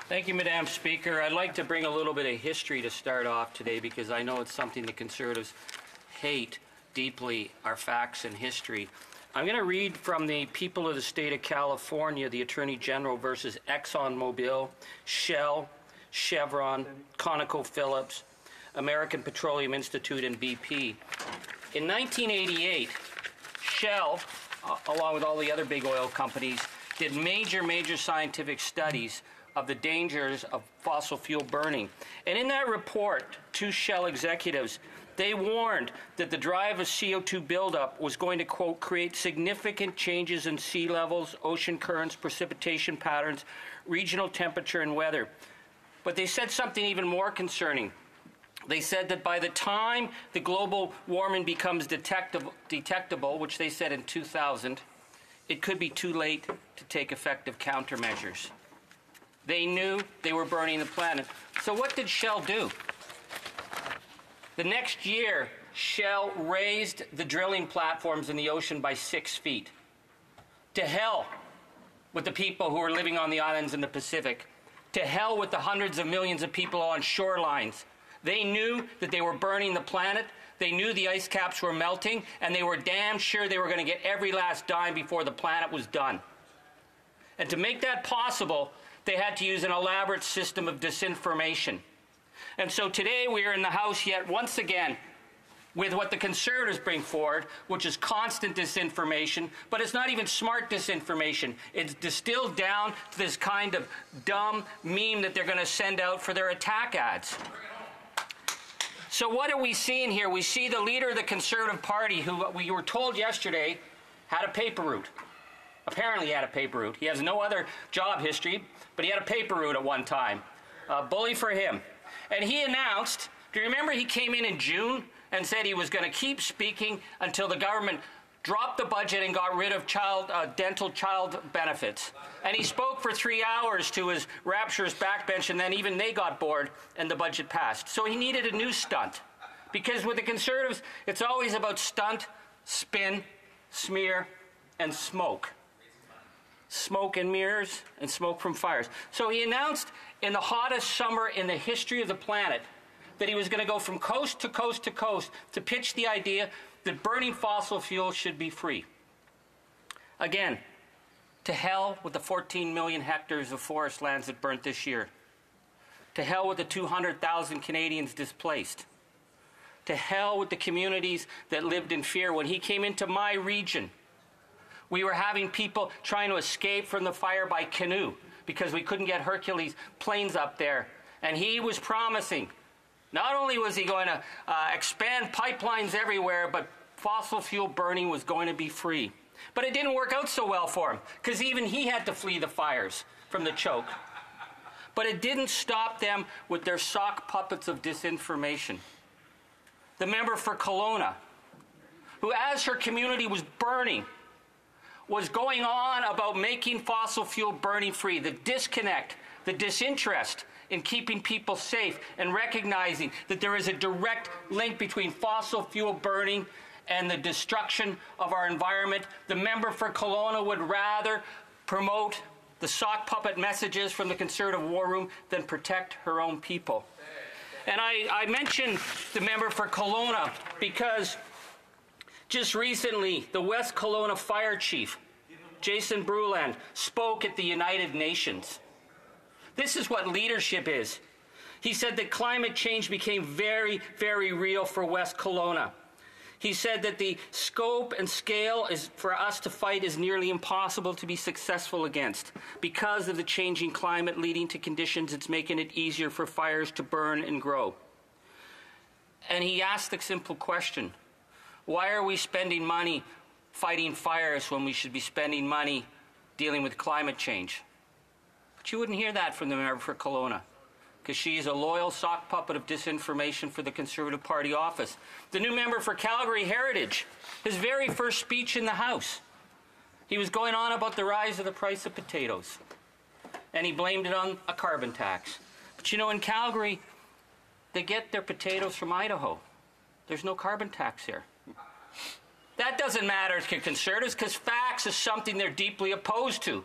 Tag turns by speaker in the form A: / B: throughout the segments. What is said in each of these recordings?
A: Thank you, Madam Speaker. I'd like to bring a little bit of history to start off today because I know it's something the Conservatives hate deeply, our facts and history. I'm going to read from the people of the state of California, the Attorney General versus ExxonMobil, Shell, Chevron, ConocoPhillips, American Petroleum Institute, and BP. In 1988, Shell, along with all the other big oil companies, did major scientific studies of the dangers of fossil fuel burning. And in that report to Shell executives, they warned that the drive of CO2 buildup was going to, quote, create significant changes in sea levels, ocean currents, precipitation patterns, regional temperature, and weather. But they said something even more concerning. They said that by the time the global warming becomes detectable, which they said in 2000, it could be too late to take effective countermeasures. They knew they were burning the planet. So what did Shell do? The next year, Shell raised the drilling platforms in the ocean by 6 feet. To hell with the people who are living on the islands in the Pacific. To hell with the hundreds of millions of people on shorelines. They knew that they were burning the planet. They knew the ice caps were melting, and they were damn sure they were going to get every last dime before the planet was done. And to make that possible, they had to use an elaborate system of disinformation. And so today we are in the House yet once again with what the Conservatives bring forward, which is constant disinformation, but it's not even smart disinformation. It's distilled down to this kind of dumb meme that they're going to send out for their attack ads. So what are we seeing here? We see the leader of the Conservative Party, who we were told yesterday had a paper route. Apparently he had a paper route. He has no other job history, but he had a paper route at one time. Bully for him. And he announced, do you remember he came in June and said he was going to keep speaking until the government dropped the budget and got rid of dental child benefits. And he spoke for 3 hours to his rapturous backbench, and then even they got bored and the budget passed. So he needed a new stunt. Because with the Conservatives, it's always about stunt, spin, smear, and smoke. Smoke and mirrors and smoke from fires. So he announced in the hottest summer in the history of the planet that he was going to go from coast to coast to coast to pitch the idea that burning fossil fuels should be free. Again, to hell with the 14 million hectares of forest lands that burnt this year. To hell with the 200,000 Canadians displaced. To hell with the communities that lived in fear. When he came into my region, we were having people trying to escape from the fire by canoe because we couldn't get Hercules planes up there. And he was promising, not only was he going to expand pipelines everywhere, but fossil fuel burning was going to be free. But it didn't work out so well for him because even he had to flee the fires from the choke. But it didn't stop them with their sock puppets of disinformation. The member for Kelowna, who as her community was burning, was going on about making fossil fuel burning free, the disconnect, the disinterest in keeping people safe and recognizing that there is a direct link between fossil fuel burning and the destruction of our environment. The member for Kelowna would rather promote the sock puppet messages from the Conservative War Room than protect her own people. And I mentioned the member for Kelowna because just recently, the West Kelowna Fire Chief, Jason Bruland, spoke at the United Nations. This is what leadership is. He said that climate change became very real for West Kelowna. He said that the scope and scale for us to fight is nearly impossible to be successful against because of the changing climate leading to conditions it's making it easier for fires to burn and grow. And he asked the simple question, why are we spending money fighting fires when we should be spending money dealing with climate change? But you wouldn't hear that from the member for Kelowna because she is a loyal sock puppet of disinformation for the Conservative Party office. The new member for Calgary Heritage, his very first speech in the House, he was going on about the rise of the price of potatoes, and he blamed it on a carbon tax. But you know, in Calgary, they get their potatoes from Idaho. There's no carbon tax here. That doesn't matter to Conservatives because facts is something they're deeply opposed to.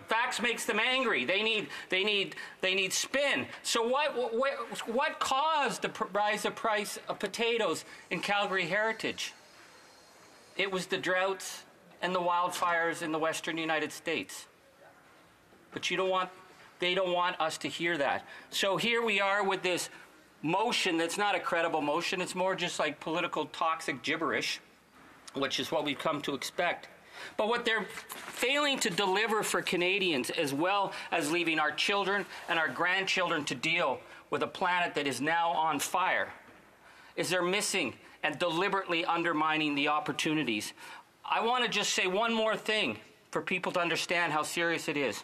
A: Facts makes them angry. They need spin. So what caused the rise of price of potatoes in Calgary Heritage? It was the droughts and the wildfires in the western United States. But they don't want us to hear that. So here we are with this motion that's not a credible motion. It's more just like political toxic gibberish, which is what we've come to expect. But what they're failing to deliver for Canadians, as well as leaving our children and our grandchildren to deal with a planet that is now on fire, is they're missing and deliberately undermining the opportunities. I want to just say one more thing for people to understand how serious it is.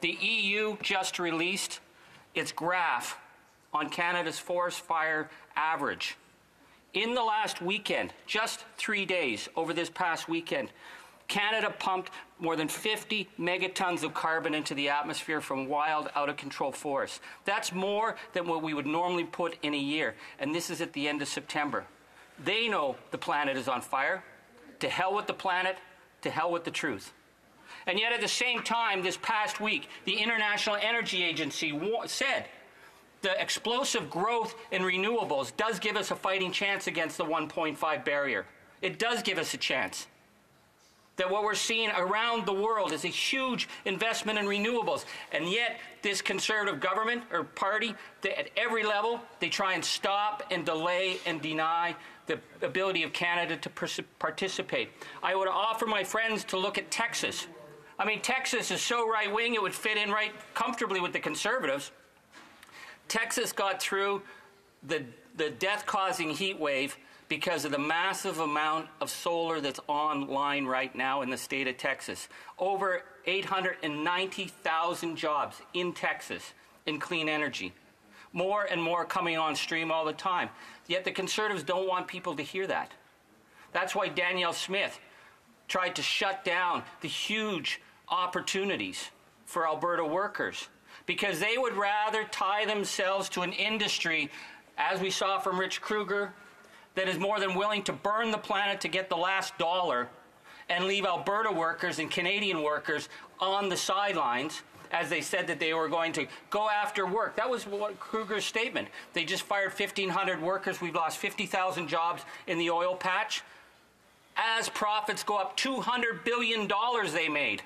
A: The EU just released its graph on Canada's forest fire average. In the last weekend, just 3 days over this past weekend, Canada pumped more than 50 megatons of carbon into the atmosphere from wild, out-of-control forests. That's more than what we would normally put in a year, and this is at the end of September. They know the planet is on fire. To hell with the planet, to hell with the truth. And yet at the same time, this past week, the International Energy Agency said the explosive growth in renewables does give us a fighting chance against the 1.5 barrier. It does give us a chance. That what we're seeing around the world is a huge investment in renewables. And yet, this conservative government or party, at every level, they try and stop and delay and deny the ability of Canada to participate. I would offer my friends to look at Texas. I mean, Texas is so right-wing, it would fit in right comfortably with the Conservatives. Texas got through the death-causing heat wave because of the massive amount of solar that's online right now in the state of Texas. Over 890,000 jobs in Texas in clean energy. More and more coming on stream all the time. Yet the Conservatives don't want people to hear that. That's why Danielle Smith tried to shut down the huge opportunities for Alberta workers, because they would rather tie themselves to an industry, as we saw from Rich Kruger, that is more than willing to burn the planet to get the last dollar and leave Alberta workers and Canadian workers on the sidelines, as they said that they were going to go after work. That was what Kruger's statement. They just fired 1,500 workers. We've lost 50,000 jobs in the oil patch. As profits go up, $200 billion they made.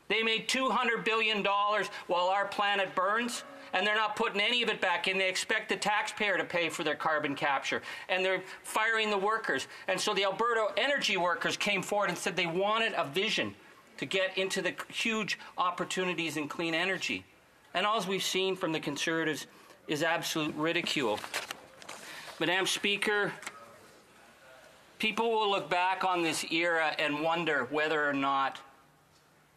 A: They made $200 billion while our planet burns, and they're not putting any of it back in. They expect the taxpayer to pay for their carbon capture, and they're firing the workers. And so the Alberta energy workers came forward and said they wanted a vision to get into the huge opportunities in clean energy. And all we've seen from the Conservatives is absolute ridicule. Madam Speaker, people will look back on this era and wonder whether or not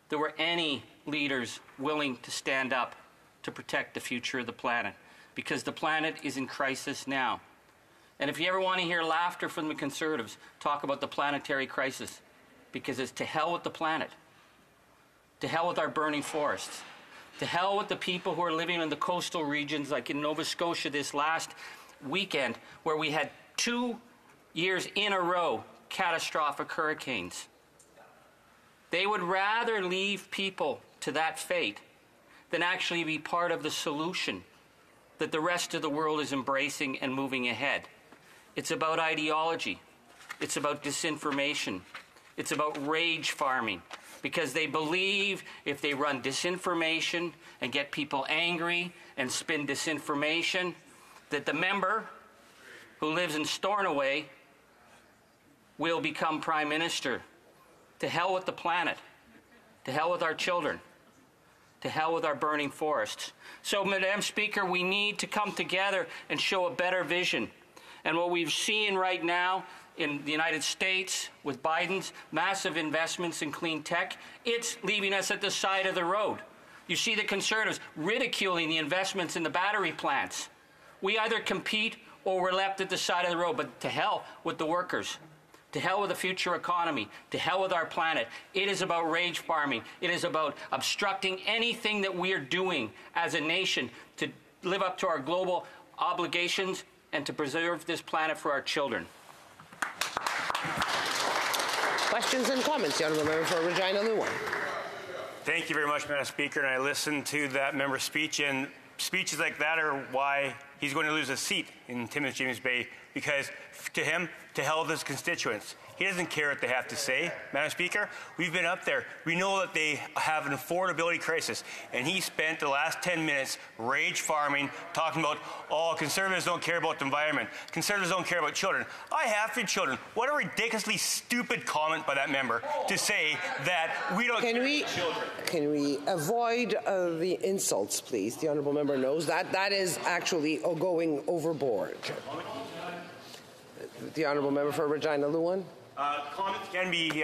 A: there were any leaders willing to stand up to protect the future of the planet, because the planet is in crisis now. And if you ever want to hear laughter from the Conservatives, talk about the planetary crisis, because it's to hell with the planet, to hell with our burning forests, to hell with the people who are living in the coastal regions like in Nova Scotia this last weekend, where we had 2 years in a row catastrophic hurricanes. They would rather leave people to that fate than actually be part of the solution that the rest of the world is embracing and moving ahead. It's about ideology. It's about disinformation. It's about rage farming, because they believe if they run disinformation and get people angry and spin disinformation, that the member who lives in Stornoway will become Prime Minister. To hell with the planet. To hell with our children. To hell with our burning forests. So, Madam Speaker, we need to come together and show a better vision. And what we've seen right now in the United States with Biden's massive investments in clean tech, it's leaving us at the side of the road. You see the Conservatives ridiculing the investments in the battery plants. We either compete or we're left at the side of the road. But to hell with the workers. To hell with the future economy. To hell with our planet. It is about rage farming. It is about obstructing anything that we are doing as a nation to live up to our global obligations and to preserve this planet for our children.
B: Questions and comments. The Honourable Member for Regina Leeuwen. Thank you very much, Madam Speaker. And I listened to that member's speech, and speeches like that are why he's going to lose a seat in Timmins James Bay, because to him, to hell with his constituents. He doesn't care what they have to say, Madam Speaker. We've been up there. We know that they have an affordability crisis, and he spent the last 10 minutes rage farming, talking about, oh, conservatives don't care about the environment. Conservatives don't care about children. I have 3 children. What a ridiculously stupid comment by that member to say that we don't care about children.
C: Can we avoid the insults, please? The honourable member knows that is actually going overboard. The honourable member for Regina Luan.
B: Comments can be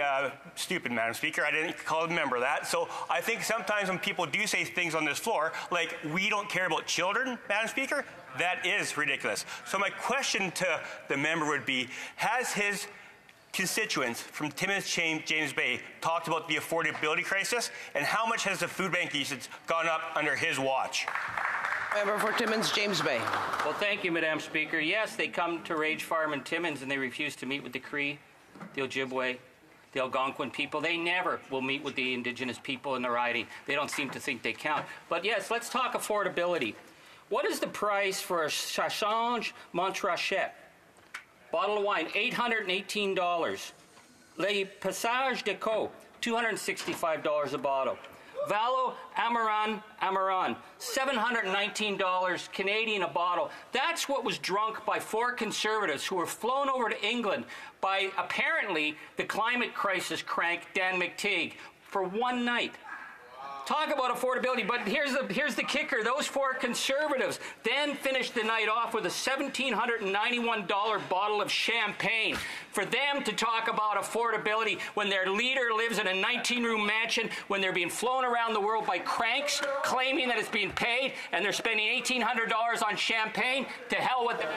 B: stupid, Madam Speaker. I didn't call the member that. So I think sometimes when people do say things on this floor, like we don't care about children, Madam Speaker, that is ridiculous. So my question to the member would be, has his constituents from Timmins James Bay talked about the affordability crisis, and how much has the food bank usage gone up under his watch?
C: Member for Timmins James Bay.
A: Well, thank you, Madam Speaker. Yes, they come to Rage Farm in Timmins and they refuse to meet with the Cree, the Ojibwe, the Algonquin people. They never will meet with the Indigenous people in the riding. They don't seem to think they count. But yes, let's talk affordability. What is the price for a Chassange Montrachet? Bottle of wine, $818. Le Passage de Co, $265 a bottle. Valo Amaran, $719 Canadian a bottle. That's what was drunk by 4 conservatives who were flown over to England by, apparently, the climate crisis crank Dan McTeague for one night. Talk about affordability, but here's the kicker. Those 4 conservatives then finished the night off with a $1,791 bottle of champagne. For them to talk about affordability when their leader lives in a 19-room mansion, when they're being flown around the world by cranks claiming that it's being paid, and they're spending $1,800 on champagne, to hell with them.